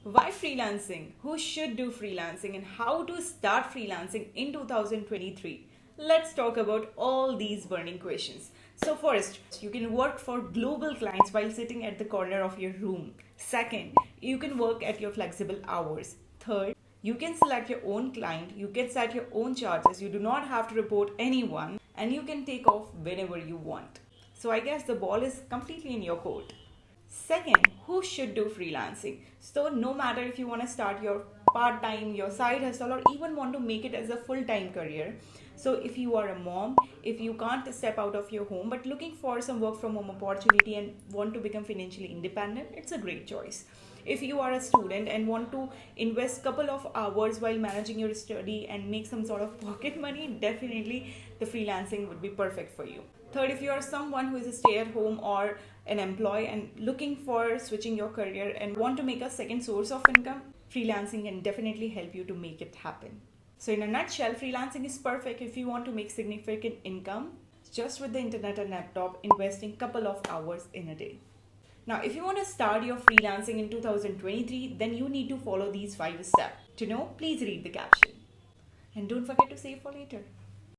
Why freelancing? Who should do freelancing and how to start freelancing in 2023? Let's talk about all these burning questions. So first, you can work for global clients while sitting at the corner of your room. Second, you can work at your flexible hours. Third, you can select your own client, you can set your own charges, you do not have to report anyone, and you can take off whenever you want. So I guess the ball is completely in your court. Second, who should do freelancing? So no matter if you want to start your part-time, your side hustle, or even want to make it as a full-time career. So if you are a mom, if you can't step out of your home but looking for some work from home opportunity and want to become financially independent, it's a great choice. If you are a student and want to invest couple of hours while managing your study and make some sort of pocket money, definitely the freelancing would be perfect for you. Third, if you are someone who is a stay-at-home or an employee and looking for switching your career and want to make a second source of income, freelancing can definitely help you to make it happen. So in a nutshell, freelancing is perfect if you want to make significant income just with the internet and laptop, investing couple of hours in a day. Now, if you want to start your freelancing in 2023, then you need to follow these 5 steps. To know, please read the caption. And don't forget to save for later.